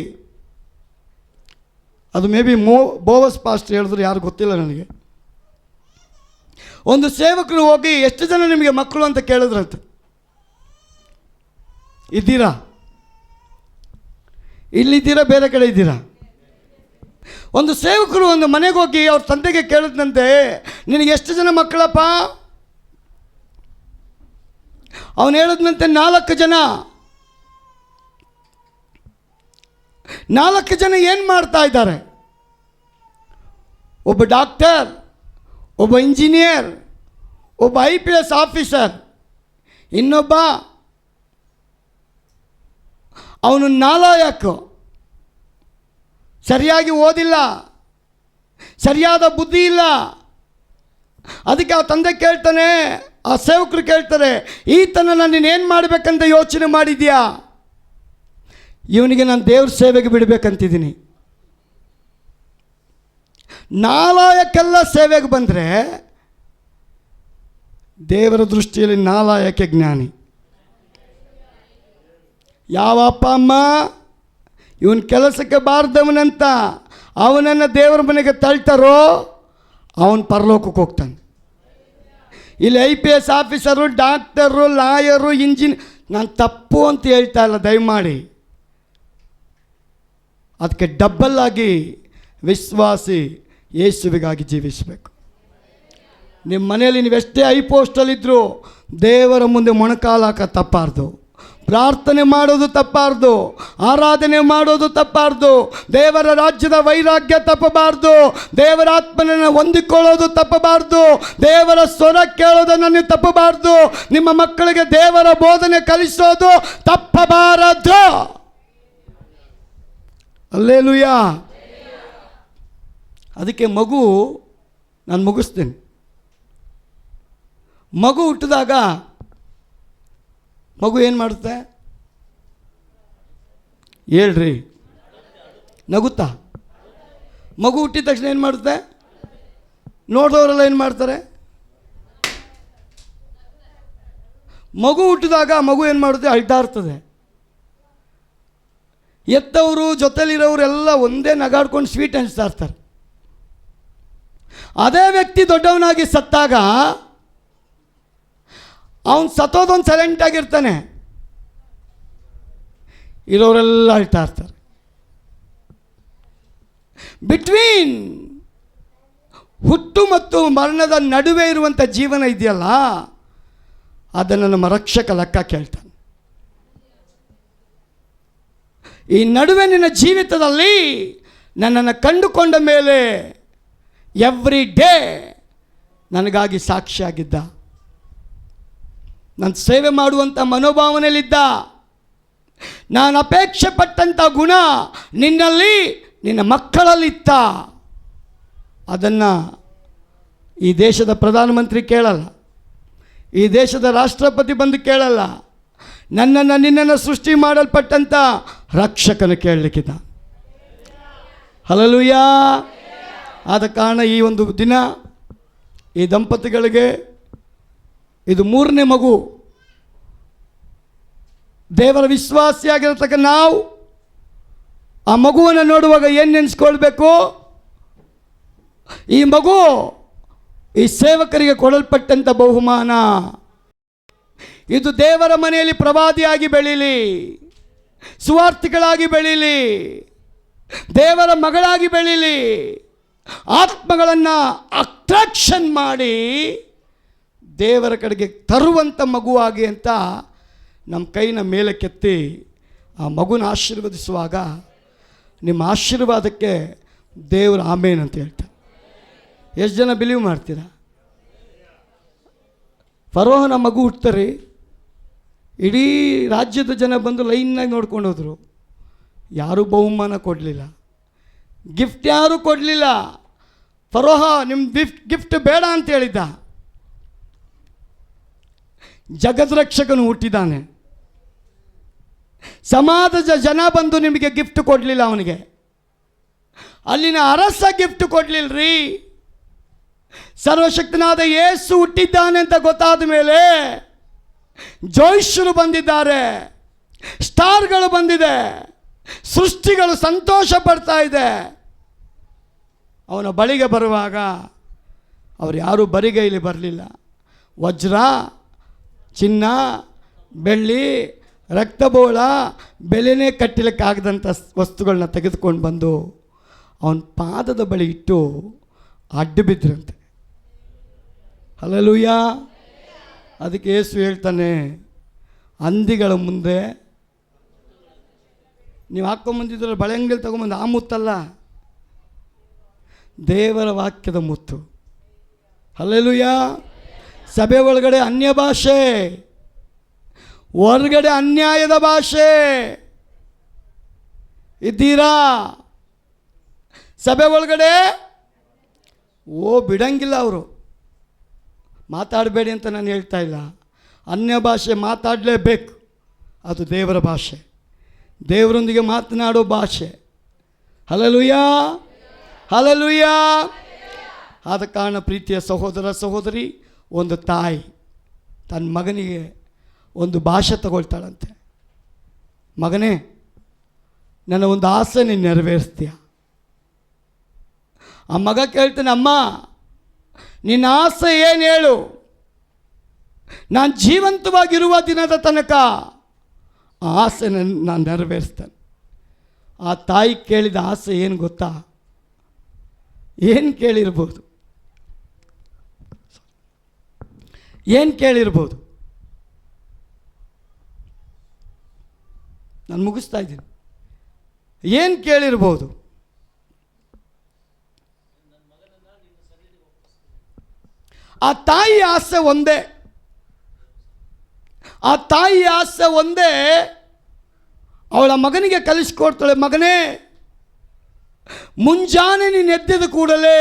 ಅದು ಮೇ ಬಿ ಬೋವಸ್ ಪಾಸ್ಟರ್ ಹೇಳಿದ್ರು, ಯಾರು ಗೊತ್ತಿಲ್ಲ ನನಗೆ. ಒಂದು ಸೇವಕರು ಹೋಗಿ, ಎಷ್ಟು ಜನ ನಿಮಗೆ ಮಕ್ಕಳು ಅಂತ ಕೇಳಿದ್ರಂತೆ. ಇದ್ದೀರಾ? ಇಲ್ಲಿದ್ದೀರಾ, ಬೇರೆ ಕಡೆ ಇದ್ದೀರಾ? ಒಂದು ಸೇವಕರು ಒಂದು ಮನೆಗೆ ಹೋಗಿ ಅವ್ರ ತಂದೆಗೆ ಕೇಳಿದಂತೆ, ನಿನಗೆ ಎಷ್ಟು ಜನ ಮಕ್ಕಳಪ್ಪ? ಅವನು ಹೇಳಿದಂತೆ 4 ಜನ. 4 ಜನ ಏನು ಮಾಡ್ತಾ ಇದ್ದಾರೆ? ಒಬ್ಬ ಡಾಕ್ಟರ್, ಒಬ್ಬ ಇಂಜಿನಿಯರ್, ಒಬ್ಬ IPS ಆಫೀಸರ್, ಇನ್ನೊಬ್ಬ ಅವನು ನಾಲಾಯಕ, ಸರಿಯಾಗಿ ಓದಿಲ್ಲ, ಸರಿಯಾದ ಬುದ್ಧಿ ಇಲ್ಲ. ಅದಕ್ಕೆ ಆ ತಂದೆ ಕೇಳ್ತಾನೆ, ಆ ಸೇವಕರು ಕೇಳ್ತಾರೆ, ಈತನನ್ನು ನೀನೇನು ಮಾಡಬೇಕಂತ ಯೋಚನೆ ಮಾಡಿದ್ಯಾ? ಇವನಿಗೆ ನಾನು ದೇವ್ರ ಸೇವೆಗೆ ಬಿಡಬೇಕಂತಿದ್ದೀನಿ. ನಾಲಾಯಕ್ಕೆಲ್ಲ ಸೇವೆಗೆ ಬಂದರೆ ದೇವರ ದೃಷ್ಟಿಯಲ್ಲಿ ನಾಲಾಯಕ್ಕೆ ಜ್ಞಾನಿ. ಯಾವ ಅಪ್ಪ ಅಮ್ಮ ಇವನ ಕೆಲಸಕ್ಕೆ ಬಾರ್ದವನಂತ ಅವನನ್ನು ದೇವರ ಮನೆಗೆ ತಳ್ತಾರೋ ಅವನು ಪರಲೋಕಕ್ಕೆ ಹೋಗ್ತಾನೆ. ಇಲ್ಲಿ IPS ಆಫೀಸರು, ಡಾಕ್ಟರು, ಲಾಯರು, ನಾನು ತಪ್ಪು ಅಂತ ಹೇಳ್ತಾ ಇಲ್ಲ, ದಯಮಾಡಿ. ಅದಕ್ಕೆ ಡಬ್ಬಲ್ ಆಗಿ ವಿಶ್ವಾಸಿ ಯೇಸುವಿಗಾಗಿ ಜೀವಿಸಬೇಕು. ನಿಮ್ಮ ಮನೆಯಲ್ಲಿ ನೀವೆಷ್ಟೇ ಹೈ ಪೋಸ್ಟಲ್ಲಿದ್ದರೂ ದೇವರ ಮುಂದೆ ಮೊಣಕಾಲು ಹಾಕ ತಪ್ಪಾರ್ದು. ಪ್ರಾರ್ಥನೆ ಮಾಡೋದು ತಪ್ಪಬಾರ್ದು, ಆರಾಧನೆ ಮಾಡೋದು ತಪ್ಪಬಾರ್ದು, ದೇವರ ರಾಜ್ಯದ ವೈರಾಗ್ಯ ತಪ್ಪಬಾರ್ದು, ದೇವರ ಆತ್ಮನನ್ನು ಹೊಂದಿಕೊಳ್ಳೋದು ತಪ್ಪಬಾರ್ದು, ದೇವರ ಸ್ವರ ಕೇಳೋದನ್ನು ನೀವು ತಪ್ಪಬಾರ್ದು, ನಿಮ್ಮ ಮಕ್ಕಳಿಗೆ ದೇವರ ಬೋಧನೆ ಕಲಿಸೋದು ತಪ್ಪಬಾರದು. ಹಲ್ಲೆಲೂಯಾ. ಅದಕ್ಕೆ ನಾನು ಮುಗಿಸ್ತೀನಿ. ಮಗು ಹುಟ್ಟಿದಾಗ ಮಗು ಏನು ಮಾಡುತ್ತೆ ಹೇಳ್ರಿ? ನಗುತ್ತಾ? ಮಗು ಹುಟ್ಟಿದ ತಕ್ಷಣ ಏನು ಮಾಡುತ್ತೆ? ನೋಡೋರೆಲ್ಲ ಏನು ಮಾಡ್ತಾರೆ? ಮಗು ಹುಟ್ಟಿದಾಗ ಮಗು ಏನು ಮಾಡುತ್ತೆ? ಅಳ್ತಾ ಇರ್ತದೆ. ಎತ್ತವರು ಜೊತೆಲಿರೋರೆಲ್ಲ ಒಂದೇ ನಗಾಡ್ಕೊಂಡು ಸ್ವೀಟ್ ಹಂಚ್ತಾ ಇರ್ತಾರೆ. ಅದೇ ವ್ಯಕ್ತಿ ದೊಡ್ಡವನಾಗಿ ಸತ್ತಾಗ ಅವನು ಸತ್ತೋದೊಂದು ಸೈಲೆಂಟಾಗಿರ್ತಾನೆ, ಇರೋರೆಲ್ಲ ಅಳ್ತಾ ಇರ್ತಾರೆ. ಬಿಟ್ವೀನ್ ಹುಟ್ಟು ಮತ್ತು ಮರಣದ ನಡುವೆ ಇರುವಂಥ ಜೀವನ ಇದೆಯಲ್ಲ, ಅದನ್ನು ನಮ್ಮ ರಕ್ಷಕ ಲೆಕ್ಕ ಕೇಳ್ತಾನೆ. ಈ ನಡುವೆ ನಿನ್ನ ಜೀವಿತದಲ್ಲಿ ನನ್ನನ್ನು ಕಂಡುಕೊಂಡ ಮೇಲೆ ಎವ್ರಿ ಡೇ ನನಗಾಗಿ ಸಾಕ್ಷಿಯಾಗಿದ್ದ, ನನ್ನ ಸೇವೆ ಮಾಡುವಂಥ ಮನೋಭಾವನೆಯಲ್ಲಿದ್ದ, ನಾನು ಅಪೇಕ್ಷೆ ಪಟ್ಟಂಥ ಗುಣ ನಿನ್ನಲ್ಲಿ ನಿನ್ನ ಮಕ್ಕಳಲ್ಲಿತ್ತ. ಅದನ್ನು ಈ ದೇಶದ ಪ್ರಧಾನಮಂತ್ರಿ ಕೇಳಲ್ಲ, ಈ ದೇಶದ ರಾಷ್ಟ್ರಪತಿ ಬಂದು ಕೇಳಲ್ಲ, ನನ್ನನ್ನು ನಿನ್ನನ್ನು ಸೃಷ್ಟಿ ಮಾಡಲ್ಪಟ್ಟಂಥ ರಕ್ಷಕನ ಕೇಳಲಿಕ್ಕಿದ್ದ. ಹಲ್ಲೆಲೂಯಾ. ಆದ ಕಾರಣ ಈ ಒಂದು ದಿನ ಈ ದಂಪತಿಗಳಿಗೆ ಇದು 3ನೇ ಮಗು. ದೇವರ ವಿಶ್ವಾಸಿಯಾಗಿರತಕ್ಕ ನಾವು ಆ ಮಗುವನ್ನು ನೋಡುವಾಗ ಏನು ನೆನೆಸ್ಕೊಳ್ಬೇಕು? ಈ ಮಗು ಈ ಸೇವಕರಿಗೆ ಕೊಡಲ್ಪಟ್ಟಂಥ ಬಹುಮಾನ. ಇದು ದೇವರ ಮನೆಯಲ್ಲಿ ಪ್ರವಾದಿಯಾಗಿ ಬೆಳೀಲಿ, ಸುವಾರ್ತಿಗಳಾಗಿ ಬೆಳೀಲಿ, ದೇವರ ಮಗಳಾಗಿ ಬೆಳೀಲಿ, ಆತ್ಮಗಳನ್ನು ಅಟ್ರಾಕ್ಷನ್ ಮಾಡಿ ದೇವರ ಕಡೆಗೆ ತರುವಂಥ ಮಗುವಾಗಿ ಅಂತ ನಮ್ಮ ಕೈನ ಮೇಲೆ ಕೆತ್ತಿ ಆ ಮಗುನ ಆಶೀರ್ವದಿಸುವಾಗ ನಿಮ್ಮ ಆಶೀರ್ವಾದಕ್ಕೆ ದೇವರು ಆಮೇನ್ ಅಂತ ಹೇಳ್ತಾರೆ. ಎಷ್ಟು ಜನ ಬಿಲೀವ್ ಮಾಡ್ತೀರಾ? ಫರೋಹನ ಮಗು ಹುಡ್ತಾರೆ, ಇಡೀ ರಾಜ್ಯದ ಜನ ಬಂದು ಲೈನ್ನಾಗಿ ನೋಡ್ಕೊಂಡು ಹೋದರು. ಯಾರೂ ಬಹುಮಾನ ಕೊಡಲಿಲ್ಲ, ಗಿಫ್ಟ್ ಯಾರೂ ಕೊಡಲಿಲ್ಲ. ಫರೋಹ ನಿಮ್ಮ ಗಿಫ್ಟ್ ಬೇಡ ಅಂತ ಹೇಳಿದ್ದ. ಜಗದ್ರಕ್ಷಕನು ಹುಟ್ಟಿದ್ದಾನೆ. ಸಮಾಜದ ಜನ ಬಂದು ನಿಮಗೆ ಗಿಫ್ಟ್ ಕೊಡಲಿಲ್ಲ, ಅವನಿಗೆ ಅಲ್ಲಿನ ಅರಸ ಗಿಫ್ಟ್ ಕೊಡಲಿಲ್ಲರಿ. ಸರ್ವಶಕ್ತನಾದ ಯೇಸು ಹುಟ್ಟಿದ್ದಾನೆ ಅಂತ ಗೊತ್ತಾದ ಮೇಲೆ ಜೋಯಿಷರು ಬಂದಿದ್ದಾರೆ, ಸ್ಟಾರ್ಗಳು ಬಂದಿದೆ, ಸೃಷ್ಟಿಗಳು ಸಂತೋಷ ಪಡ್ತಾ ಇದೆ. ಅವನ ಬಳಿಗೆ ಬರುವಾಗ ಅವರು ಯಾರೂ ಬರಿಗೈಲಿ ಬರಲಿಲ್ಲ. ವಜ್ರ, ಚಿನ್ನ, ಬೆಳ್ಳಿ, ರಕ್ತಬೋಳ, ಬೆಲೆನೇ ಕಟ್ಟಲಿಕ್ಕಾಗದಂಥ ವಸ್ತುಗಳನ್ನ ತೆಗೆದುಕೊಂಡು ಬಂದು ಅವನ ಪಾದದ ಬಳಿ ಇಟ್ಟು ಅಡ್ಡು ಬಿದ್ದರಂತೆ. ಹಲ್ಲೆಲೂಯಾ. ಅದಕ್ಕೆ ಯೇಸು ಹೇಳ್ತಾನೆ, ಹಂದಿಗಳ ಮುಂದೆ ನೀವು ಹಾಕ್ಕೊಂಬಂದಿದ್ರೆ ಬಳೆ ಅಂಗಡಿಯಲ್ಲಿ ತೊಗೊಂಬಂದು ಆ ಮುತ್ತಲ್ಲ, ದೇವರ ವಾಕ್ಯದ ಮುತ್ತು. ಹಲ್ಲೆಲೂಯಾ. ಸಭೆ ಒಳಗಡೆ ಅನ್ಯ ಭಾಷೆ, ಹೊರಗಡೆ ಅನ್ಯಾಯದ ಭಾಷೆ ಇದ್ದೀರಾ? ಸಭೆ ಒಳಗಡೆ ಬಿಡಂಗಿಲ್ಲ ಅವರು. ಮಾತಾಡಬೇಡಿ ಅಂತ ನಾನು ಹೇಳ್ತಾ ಇಲ್ಲ, ಅನ್ಯ ಭಾಷೆ ಮಾತಾಡಲೇಬೇಕು. ಅದು ದೇವರ ಭಾಷೆ, ದೇವರೊಂದಿಗೆ ಮಾತನಾಡೋ ಭಾಷೆ. Hallelujah, hallelujah. ಆದ ಕಾರಣ ಪ್ರೀತಿಯ ಸಹೋದರ ಸಹೋದರಿ, ಒಂದು ತಾಯಿ ತನ್ನ ಮಗನಿಗೆ ಒಂದು ಭಾಷೆ ತಗೊಳ್ತಾಳಂತೆ. ಮಗನೇ, ನನ್ನ ಒಂದು ಆಸೆ ನೀನು ನೆರವೇರಿಸ್ತೀಯ? ಆ ಮಗ ಕೇಳ್ತಾನೆ, ಅಮ್ಮ ನಿನ್ನ ಆಸೆ ಏನು ಹೇಳು, ನಾನು ಜೀವಂತವಾಗಿರುವ ದಿನದ ತನಕ ಆ ಆಸೆ ನಾನು ನೆರವೇರಿಸ್ತೇನೆ. ಆ ತಾಯಿ ಕೇಳಿದ ಆಸೆ ಏನು ಗೊತ್ತಾ? ಏನು ಕೇಳಿರ್ಬೋದು? ಏನು ಕೇಳಿರ್ಬೋದು? ನಾನು ಮುಗಿಸ್ತಾ ಇದ್ದೀನಿ. ಏನು ಕೇಳಿರ್ಬೋದು? ಆ ತಾಯಿ ಆಸೆ ಒಂದೇ, ಆ ತಾಯಿ ಆಸೆ ಒಂದೇ. ಅವಳ ಮಗನಿಗೆ ಕಲಿಸ್ಕೊಡ್ತಾಳೆ, ಮಗನೇ ಮುಂಜಾನೆ ನೀನು ಎದ್ದಿದ ಕೂಡಲೇ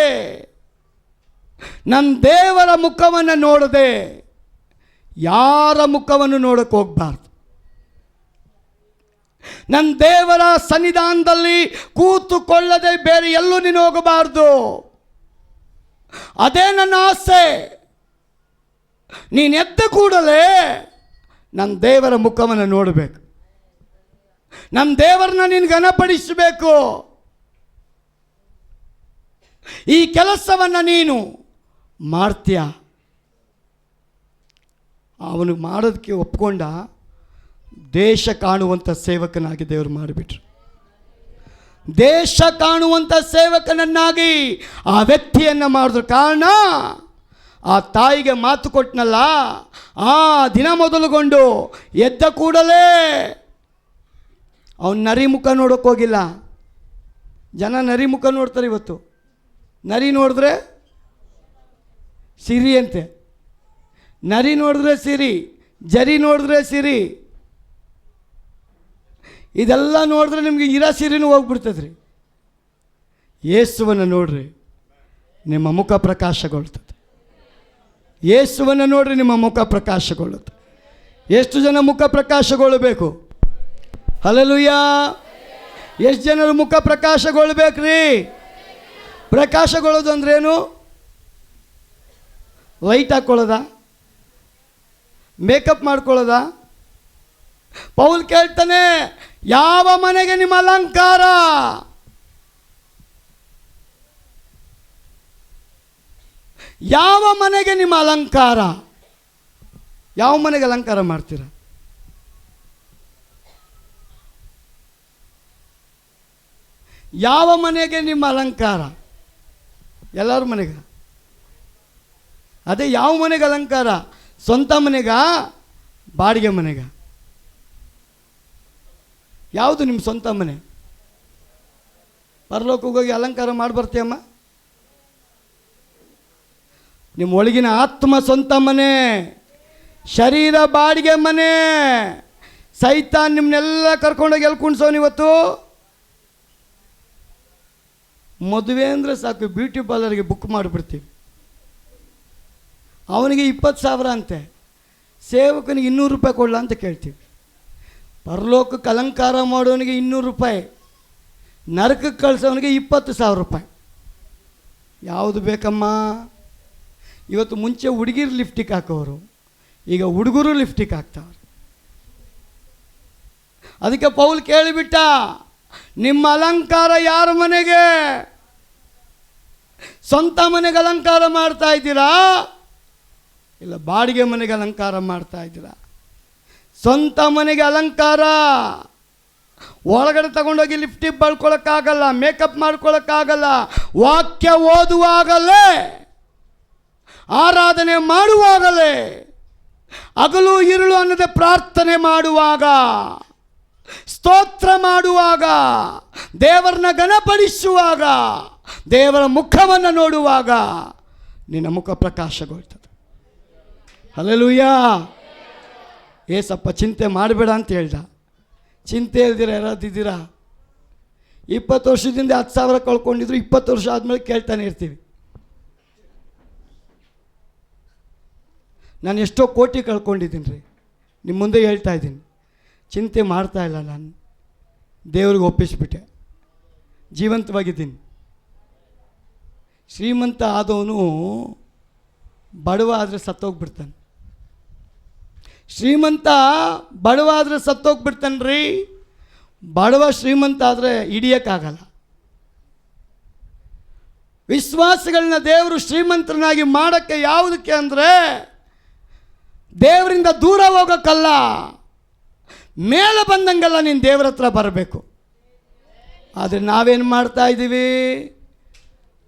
ನನ್ನ ದೇವರ ಮುಖವನ್ನು ನೋಡದೆ ಯಾರ ಮುಖವನ್ನು ನೋಡಕ್ಕೆ ಹೋಗಬಾರ್ದು. ನನ್ನ ದೇವರ ಸನ್ನಿಧಾನದಲ್ಲಿ ಕೂತುಕೊಳ್ಳದೆ ಬೇರೆ ಎಲ್ಲೂ ನೀನು ಹೋಗಬಾರ್ದು. ಅದೇ ನನ್ನ ಆಸೆ. ನೀನು ಎದ್ದ ಕೂಡಲೇ ನನ್ನ ದೇವರ ಮುಖವನ್ನು ನೋಡಬೇಕು, ನಮ್ಮ ದೇವರನ್ನ ನೀನು ಘನಪಡಿಸಬೇಕು. ಈ ಕೆಲಸವನ್ನು ನೀನು ಮಾಡ್ತೀಯ. ಅವನು ಮಾಡೋದಕ್ಕೆ ಒಪ್ಕೊಂಡ. ದೇಶ ಕಾಣುವಂಥ ಸೇವಕನಾಗಿ ದೇವರು ಮಾಡಿಬಿಟ್ರು. ದೇಶ ಕಾಣುವಂಥ ಸೇವಕನನ್ನಾಗಿ ಆ ವ್ಯಕ್ತಿಯನ್ನು ಮಾಡಿದ್ರು. ಕಾರಣ ಆ ತಾಯಿಗೆ ಮಾತು ಕೊಟ್ಟನಲ್ಲ, ಆ ದಿನ ಮೊದಲುಗೊಂಡು ಎದ್ದ ಕೂಡಲೇ ಅವನು ನರಿ ಮುಖ ನೋಡೋಕೆ ಹೋಗಿಲ್ಲ. ಜನ ನರಿ ಮುಖ ನೋಡ್ತಾರೆ ಇವತ್ತು. ನರಿ ನೋಡಿದ್ರೆ ಸಿರಿ ಅಂತೆ, ನರಿ ನೋಡಿದ್ರೆ ಸಿರಿ, ಜರಿ ನೋಡಿದ್ರೆ ಸಿರಿ, ಇದೆಲ್ಲ ನೋಡಿದ್ರೆ ನಿಮಗೆ ಇರೋ ಸಿರಿನೂ ಹೋಗ್ಬಿಡ್ತದ್ರಿ. ಯೇಸುವನ್ನು ನೋಡ್ರಿ, ನಿಮ್ಮ ಮುಖ ಪ್ರಕಾಶಗೊಳ್ತದೆ. ಯೇಸುವನ್ನು ನೋಡ್ರಿ, ನಿಮ್ಮ ಮುಖ ಪ್ರಕಾಶಗೊಳ್ಳುತ್ತೆ. ಎಷ್ಟು ಜನ ಮುಖ ಪ್ರಕಾಶಗೊಳ್ಳಬೇಕು? ಹಲ್ಲೆಲೂಯಾ. ಎಷ್ಟು ಜನರು ಮುಖ ಪ್ರಕಾಶಗೊಳ್ಬೇಕ್ರಿ? ಪ್ರಕಾಶಗೊಳ್ಳೋದು ಅಂದ್ರೇನು? ಲೈಟ್ ಹಾಕ್ಕೊಳ್ಳೋದ? ಮೇಕಪ್ ಮಾಡ್ಕೊಳ್ಳೋದ? ಪೌಲ್ ಕೇಳ್ತಾನೆ, ಯಾವ ಮನೆಗೆ ನಿಮ್ಮ ಅಲಂಕಾರ? ಯಾವ ಮನೆಗೆ ನಿಮ್ಮ ಅಲಂಕಾರ? ಯಾವ ಮನೆಗೆ ಅಲಂಕಾರ ಮಾಡ್ತೀರ? ಯಾವ ಮನೆಗೆ ನಿಮ್ಮ ಅಲಂಕಾರ? ಎಲ್ಲರ ಮನೆಗ? ಅದೇ ಯಾವ ಮನೆಗೆ ಅಲಂಕಾರ? ಸ್ವಂತ ಮನೆಗ, ಬಾಡಿಗೆ ಮನೆಗ? ಯಾವುದು ನಿಮ್ಮ ಸ್ವಂತ ಮನೆ? ಪರಲೋಕಕ್ಕೆ ಹೋಗಿ ಅಲಂಕಾರ ಮಾಡಿ ಬರ್ತೀಯಮ್ಮ? ನಿಮ್ಮ ಒಳಗಿನ ಆತ್ಮ ಸ್ವಂತ ಮನೆ, ಶರೀರ ಬಾಡಿಗೆ ಮನೆ. ಸೈತಾನ್ ನಿಮ್ಮನ್ನೆಲ್ಲ ಕರ್ಕೊಂಡೋಗಿ ಎಲ್ಲಿ ಕುಣ್ಸೋನು ಇವತ್ತು? ಮದುವೆ ಅಂದರೆ ಸಾಕು, ಬ್ಯೂಟಿ ಪಾರ್ಲರ್ಗೆ ಬುಕ್ ಮಾಡಿಬಿಡ್ತೀವಿ. ಅವನಿಗೆ 20,000 ಅಂತೆ, ಸೇವಕನಿಗೆ 200 ರೂಪಾಯಿ ಕೊಡಲ ಅಂತ ಕೇಳ್ತೀವಿ. ಪರಲೋಕಕ್ಕೆ ಅಲಂಕಾರ ಮಾಡೋನಿಗೆ 200 ರೂಪಾಯಿ, ನರಕಕ್ಕೆ ಕಳಿಸೋನಿಗೆ 20,000 ರೂಪಾಯಿ. ಯಾವುದು ಬೇಕಮ್ಮ? ಇವತ್ತು ಮುಂಚೆ ಹುಡುಗಿರು ಲಿಫ್ಟಿಕ್ ಹಾಕೋರು, ಈಗ ಹುಡುಗರು ಲಿಫ್ಟಿಕ್ ಹಾಕ್ತಾವ್ರು. ಅದಕ್ಕೆ ಪೌಲ್ ಕೇಳಿಬಿಟ್ಟ, ನಿಮ್ಮ ಅಲಂಕಾರ ಯಾರ ಮನೆಗೆ? ಸ್ವಂತ ಮನೆಗೆ ಅಲಂಕಾರ ಮಾಡ್ತಾ ಇದ್ದೀರಾ, ಇಲ್ಲ ಬಾಡಿಗೆ ಮನೆಗೆ ಅಲಂಕಾರ ಮಾಡ್ತಾ ಇದ್ದೀರಾ? ಸ್ವಂತ ಮನೆಗೆ ಅಲಂಕಾರ. ಒಳಗಡೆ ತಗೊಂಡೋಗಿ ಲಿಫ್ಟಿಗೆ ಬಳ್ಕೊಳಕ್ಕಾಗಲ್ಲ, ಮೇಕಪ್ ಮಾಡ್ಕೊಳಕ್ಕಾಗಲ್ಲ. ವಾಕ್ಯ ಓದುವಾಗಲೇ, ಆರಾಧನೆ ಮಾಡುವಾಗಲೇ, ಹಗಲು ಇರುಳು ಅನ್ನದೆ ಪ್ರಾರ್ಥನೆ ಮಾಡುವಾಗ, ಸ್ತೋತ್ರ ಮಾಡುವಾಗ, ದೇವರನ್ನ ಘನಪಡಿಸುವಾಗ, ದೇವರ ಮುಖವನ್ನು ನೋಡುವಾಗ ನಿನ್ನ ಮುಖ ಪ್ರಕಾಶಗೊಳ್ತದೆ. ಹಲ್ಲೆಲೂಯಾ. ಏಸಪ್ಪ ಚಿಂತೆ ಮಾಡಬೇಡ ಅಂತ ಹೇಳ್ದ. ಚಿಂತೆ ಇಲ್ದಿರ ಯಾರಾದಿದ್ದೀರಾ? 20 ವರ್ಷದಿಂದ 10,000 ಕಳ್ಕೊಂಡಿದ್ರು, 20 ವರ್ಷ ಆದಮೇಲೆ ಕೇಳ್ತಾನೆ ಇರ್ತೀವಿ. ನಾನು ಎಷ್ಟೋ ಕೋಟಿ ಕಳ್ಕೊಂಡಿದ್ದೀನಿ ರೀ, ನಿಮ್ಮ ಮುಂದೆ ಹೇಳ್ತಾ ಇದ್ದೀನಿ. ಚಿಂತೆ ಮಾಡ್ತಾ ಇಲ್ಲ, ನಾನು ದೇವ್ರಿಗೆ ಒಪ್ಪಿಸ್ಬಿಟ್ಟೆ, ಜೀವಂತವಾಗಿದ್ದೀನಿ. ಶ್ರೀಮಂತ ಆದವನು ಬಡವ ಆದರೆ ಸತ್ತೋಗ್ಬಿಡ್ತಾನೆ. ಶ್ರೀಮಂತ ಬಡವ ಆದರೆ ಸತ್ತೋಗ್ಬಿಡ್ತಾನೆ ರೀ. ಬಡವ ಶ್ರೀಮಂತ ಆದರೆ ಹಿಡಿಯೋಕ್ಕಾಗಲ್ಲ. ವಿಶ್ವಾಸಗಳನ್ನ ದೇವರು ಶ್ರೀಮಂತರನ್ನಾಗಿ ಮಾಡೋಕ್ಕೆ ಯಾವುದಕ್ಕೆ ಅಂದರೆ ದೇವರಿಂದ ದೂರ ಹೋಗೋಕ್ಕಲ್ಲ, ಮೇಲೆ ಬಂದಂಗೆಲ್ಲ ನೀನು ದೇವರ ಹತ್ರ ಬರಬೇಕು. ಆದರೆ ನಾವೇನು ಮಾಡ್ತಾ ಇದ್ದೀವಿ?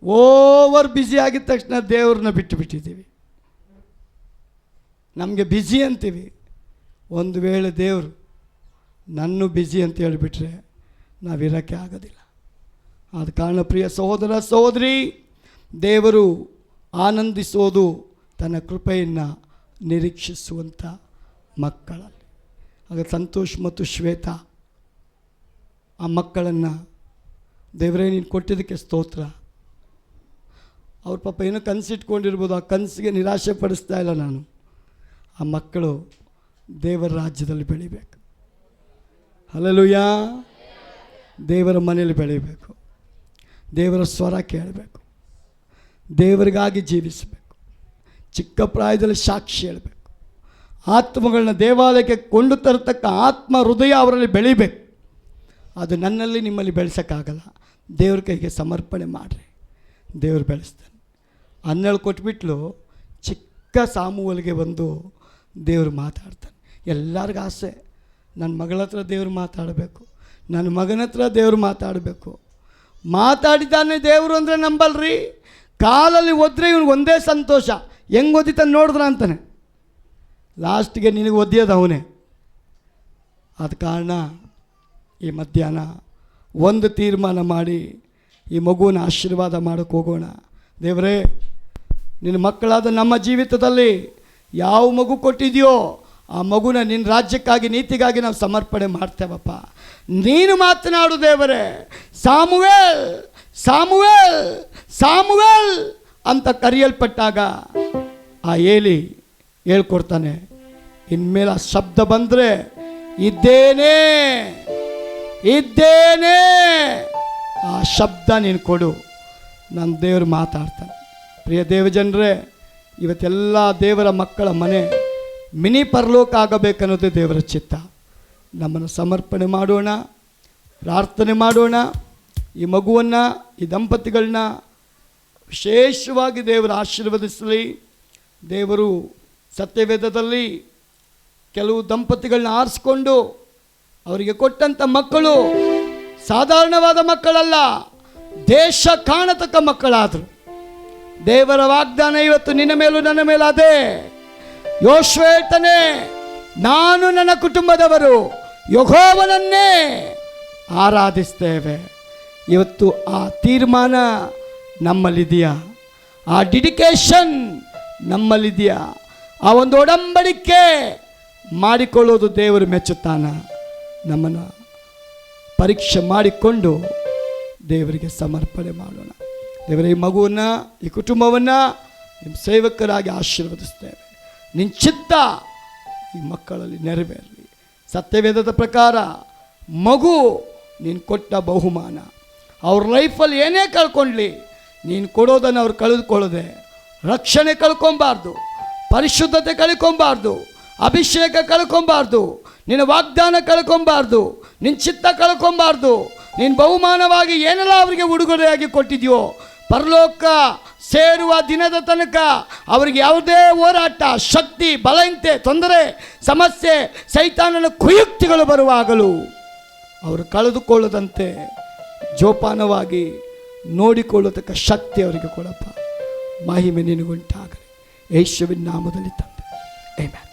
ಓವರ್ ಬ್ಯುಸಿ ಆಗಿದ ತಕ್ಷಣ ದೇವ್ರನ್ನ ಬಿಟ್ಟಿದ್ದೀವಿ. ನಮಗೆ ಬ್ಯುಸಿ ಅಂತೀವಿ. ಒಂದು ವೇಳೆ ದೇವರು ನನ್ನ ಬ್ಯುಸಿ ಅಂತ ಹೇಳಿಬಿಟ್ರೆ ನಾವಿರೋಕ್ಕೆ ಆಗೋದಿಲ್ಲ. ಆದ ಕಾರಣ ಪ್ರಿಯ ಸಹೋದರ ಸಹೋದರಿ, ದೇವರು ಆನಂದಿಸೋದು ತನ್ನ ಕೃಪೆಯನ್ನು ನಿರೀಕ್ಷಿಸುವಂಥ ಮಕ್ಕಳಲ್ಲಿ. ಆಗ ಸಂತೋಷ್ ಮತ್ತು ಶ್ವೇತಾ ಆ ಮಕ್ಕಳನ್ನು ದೇವರೇ ನೀನು ಕೊಟ್ಟಿದ್ದಕ್ಕೆ ಸ್ತೋತ್ರ. ಅವ್ರ ಪಾಪ ಏನೋ ಕನಸಿಟ್ಕೊಂಡಿರ್ಬೋದು, ಆ ಕನಸಿಗೆ ನಿರಾಶೆ ಪಡಿಸ್ತಾ ಇಲ್ಲ ನಾನು. ಆ ಮಕ್ಕಳು ದೇವರ ರಾಜ್ಯದಲ್ಲಿ ಬೆಳಿಬೇಕು. ಹಲ್ಲೆಲೂಯಾ. ದೇವರ ಮನೆಯಲ್ಲಿ ಬೆಳಿಬೇಕು, ದೇವರ ಸ್ವರ ಕೇಳಬೇಕು, ದೇವರಿಗಾಗಿ ಜೀವಿಸಬೇಕು, ಚಿಕ್ಕ ಪ್ರಾಯದಲ್ಲಿ ಸಾಕ್ಷಿ ಹೇಳಬೇಕು, ಆತ್ಮಗಳನ್ನ ದೇವಾಲಯಕ್ಕೆ ಕೊಂಡು ತರತಕ್ಕ ಆತ್ಮ ಹೃದಯ ಅವರಲ್ಲಿ ಬೆಳಿಬೇಕು. ಅದು ನನ್ನಲ್ಲಿ ನಿಮ್ಮಲ್ಲಿ ಬೆಳೆಸೋಕ್ಕಾಗಲ್ಲ. ದೇವ್ರ ಕೈಗೆ ಸಮರ್ಪಣೆ ಮಾಡಿರಿ, ದೇವರು ಬೆಳೆಸ್ತಾನೆ. 12 ಕೊಟ್ಬಿಟ್ಲು, ಚಿಕ್ಕ ಸಾಮುವಲ್ಗೆ ಬಂದು ದೇವರು ಮಾತಾಡ್ತಾನೆ. ಎಲ್ಲರಿಗೂ ಆಸೆ, ನನ್ನ ಮಗಳ ಹತ್ರ ದೇವರು ಮಾತಾಡಬೇಕು, ನನ್ನ ಮಗನ ಹತ್ರ ದೇವರು ಮಾತಾಡಬೇಕು. ಮಾತಾಡಿದ್ದಾನೆ ದೇವರು ಅಂದರೆ ನಂಬಲ್ರಿ. ಕಾಲಲ್ಲಿ ಒದ್ರೆ ಇವನಿಗೆ ಒಂದೇ ಸಂತೋಷ, ಹೆಂಗೆ ಓದಿತಾನೆ ನೋಡಿದ್ರ ಅಂತಾನೆ. ಲಾಸ್ಟಿಗೆ ನಿನಗೆ ಒದ್ಯೋದು ಅವನೇ. ಆದ ಕಾರಣ ಈ ಮಧ್ಯಾಹ್ನ ಒಂದು ತೀರ್ಮಾನ ಮಾಡಿ ಈ ಮಗುವಿನ ಆಶೀರ್ವಾದ ಮಾಡೋಕ್ಕೆ ಹೋಗೋಣ. ದೇವರೇ, ನಿನ್ನ ಮಕ್ಕಳಾದ ನಮ್ಮ ಜೀವಿತದಲ್ಲಿ ಯಾವ ಮಗು ಕೊಟ್ಟಿದೆಯೋ ಆ ಮಗುನ ನಿನ್ನ ರಾಜ್ಯಕ್ಕಾಗಿ ನೀತಿಗಾಗಿ ನಾವು ಸಮರ್ಪಣೆ ಮಾಡ್ತೇವಪ್ಪ. ನೀನು ಮಾತನಾಡು ದೇವರೇ. ಸಾಮುವೇಲ್ ಸಾಮುವೇಲ್ ಸಾಮುವೇಲ್ ಅಂತ ಕರೆಯಲ್ಪಟ್ಟಾಗ ಆ ಏಲಿ ಹೇಳ್ಕೊಡ್ತಾನೆ, ಇನ್ಮೇಲೆ ಆ ಶಬ್ದ ಬಂದರೆ ಇದ್ದೇನೆ ಇದ್ದೇನೆ, ಆ ಶಬ್ದ ನೀನು ಕೊಡು. ನನ್ನ ದೇವರು ಮಾತಾಡ್ತಾನೆ. ಪ್ರಿಯ ದೇವಜನರೇ, ಇವತ್ತೆಲ್ಲ ದೇವರ ಮಕ್ಕಳ ಮನೆ ಮಿನಿ ಪರಲೋಕ ಆಗಬೇಕನ್ನೋದೇ ದೇವರ ಚಿತ್ತ. ನಮ್ಮನ್ನು ಸಮರ್ಪಣೆ ಮಾಡೋಣ, ಪ್ರಾರ್ಥನೆ ಮಾಡೋಣ. ಈ ಮಗುವನ್ನು, ಈ ದಂಪತಿಗಳನ್ನ ವಿಶೇಷವಾಗಿ ದೇವರು ಆಶೀರ್ವದಿಸಲಿ. ದೇವರು ಸತ್ಯವೇದದಲ್ಲಿ ಕೆಲವು ದಂಪತಿಗಳನ್ನ ಆರಿಸ್ಕೊಂಡು ಅವರಿಗೆ ಕೊಟ್ಟಂಥ ಮಕ್ಕಳು ಸಾಧಾರಣವಾದ ಮಕ್ಕಳಲ್ಲ, ದೇಶ ಕಾಣತಕ್ಕ ಮಕ್ಕಳಾದರು. ದೇವರ ವಾಗ್ದಾನ ಇವತ್ತು ನಿನ್ನ ಮೇಲೂ ನನ್ನ ಮೇಲಾದೆ. ಯೋಶುವ ಹೇಳ್ತಾನೆ, ನಾನು ನನ್ನ ಕುಟುಂಬದವರು ಯೆಹೋವನನ್ನೇ ಆರಾಧಿಸ್ತೇವೆ. ಇವತ್ತು ಆ ತೀರ್ಮಾನ ನಮ್ಮಲ್ಲಿದೆಯಾ? ಆ ಡೆಡಿಕೇಶನ್ ನಮ್ಮಲ್ಲಿದೆಯಾ? ಆ ಒಂದು ಒಡಂಬಡಿಕೆ ಮಾಡಿಕೊಳ್ಳೋದು ದೇವರು ಮೆಚ್ಚುತ್ತಾನ? ನಮ್ಮನ್ನು ಪರೀಕ್ಷೆ ಮಾಡಿಕೊಂಡು ದೇವರಿಗೆ ಸಮರ್ಪಣೆ ಮಾಡೋಣ. ದೇವರ ಈ ಮಗುವನ್ನು, ಈ ಕುಟುಂಬವನ್ನು ನಿಮ್ಮ ಸೇವಕರಾಗಿ ಆಶೀರ್ವದಿಸ್ತೇವೆ. ನಿನ್ನ ಚಿತ್ತ ಈ ಮಕ್ಕಳಲ್ಲಿ ನೆರವೇರಲಿ. ಸತ್ಯವೇದದ ಪ್ರಕಾರ ಮಗು ನೀನು ಕೊಟ್ಟ ಬಹುಮಾನ. ಅವ್ರ ಲೈಫಲ್ಲಿ ಏನೇ ಕಳ್ಕೊಳ್ಳಿ, ನೀನು ಕೊಡೋದನ್ನು ಅವ್ರು ಕಳೆದುಕೊಳ್ಳದೆ, ರಕ್ಷಣೆ ಕಳ್ಕೊಬಾರ್ದು, ಪರಿಶುದ್ಧತೆ ಕಳ್ಕೊಬಾರ್ದು, ಅಭಿಷೇಕ ಕಳ್ಕೊಬಾರ್ದು, ನಿನ್ನ ವಾಗ್ದಾನ ಕಳ್ಕೊಬಾರ್ದು, ನಿನ್ನ ಚಿತ್ತ ಕಳ್ಕೊಬಾರ್ದು. ನೀನು ಬಹುಮಾನವಾಗಿ ಏನೆಲ್ಲ ಅವರಿಗೆ ಉಡುಗೊರೆಯಾಗಿ ಕೊಟ್ಟಿದೆಯೋ, ಪರಲೋಕ ಸೇರುವ ದಿನದ ತನಕ ಅವರಿಗೆ ಯಾವುದೇ ಹೋರಾಟ, ಶಕ್ತಿ, ಬಲಹೀನತೆ, ತೊಂದರೆ, ಸಮಸ್ಯೆ, ಸೈತಾನನ ಕುಯುಕ್ತಿಗಳು ಬರುವಾಗಲೂ ಅವರು ಕಳೆದುಕೊಳ್ಳದಂತೆ ಜೋಪಾನವಾಗಿ ನೋಡಿಕೊಳ್ಳತಕ್ಕ ಶಕ್ತಿ ಅವರಿಗೆ ಕೊಡಪ್ಪ. ಮಹಿಮೆ ನಿನಗುಂಟಾಗಲಿ. ಯೇಸುವಿನ ನಾಮದಲ್ಲಿ ತಂದೆ, ಆಮೆನ್.